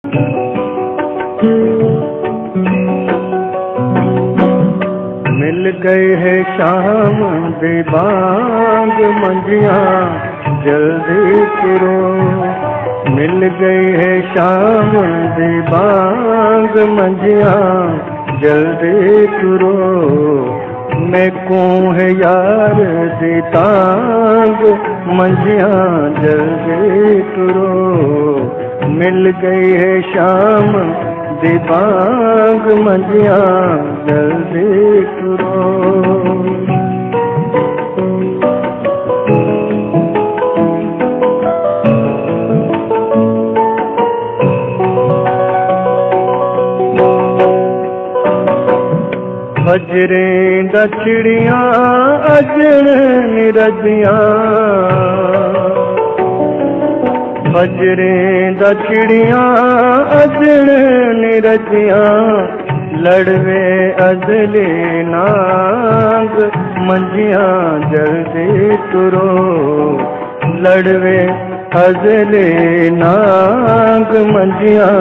मिल गए है शाम दे बांग मंजियां जल्दी करो। मिल गई है शाम दे बांग मंजियां जल्दी करो। मैं को है यार दी तांग मंजियां जल्दी करो। मिल गई है शाम दी बांग मंजियां जल्दी करो। बजरें दा चिड़ियां अजन निरजियां। बजरें दा चिड़ियां अजन निरजियां। लड़वे अजले नाग मंजियां जल्दी तुरो। लड़वे अजले नाग मंजियां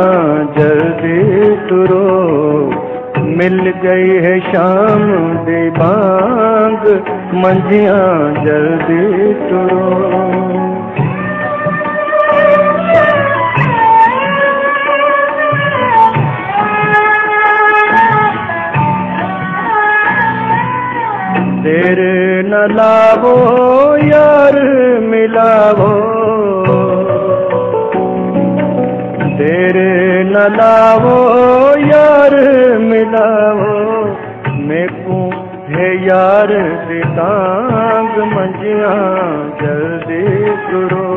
जल्दी तुरो। मिल गई है शाम दे बांग मंजियां जल्दी तुरो। देर न लावो यार मिलावो। देर न लावो यार मिलावो। मैं को है यार दी तांग मंजियां जल्दी करो।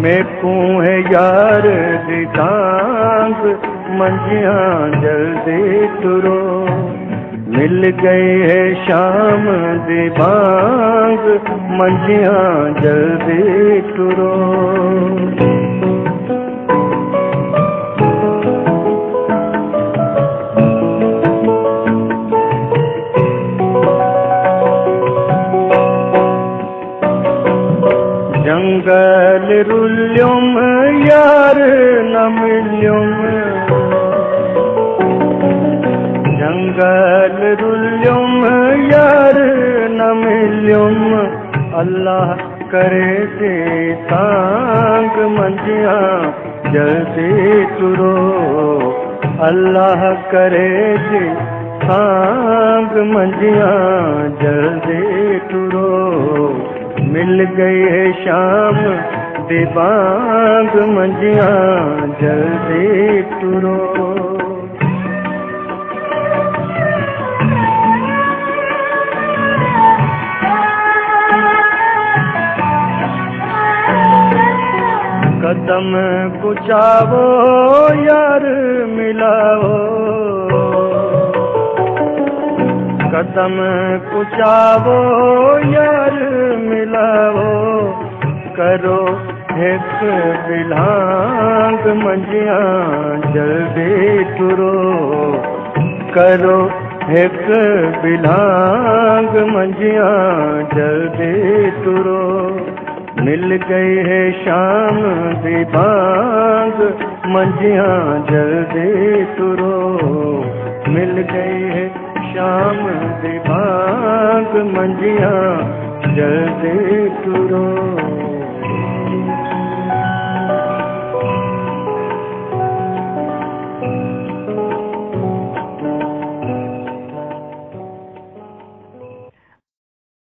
मैं को है यार दी तांग मंजियां जल्दी करो। मिल गई है शाम दी बांग मंजियां जल्दी तुरो। जंगल रुल्युम यार न मिल्युम। जंगल रुल्युम यार न मिल्युम। अल्लाह करे दे तांग मंजियां जल्दी तुरो। अल्लाह करे दे तांग मंजियां जल्दी तुरो। मिल गई है शाम दे बांग मंजियां जल्दी तुरो। कदम कुचावो यार मिलावो। कदम कुचावो यार मिलावो। करो एक बिलांग मंजियां जल्दी तुरो। करो एक बिलांग मंजियां जल्दी तुरो। मिल गई है शाम दी बांग मंजियां जल्दी तुरो। मिल गई है शाम दी बांग मंजियां जल्दी तुरो।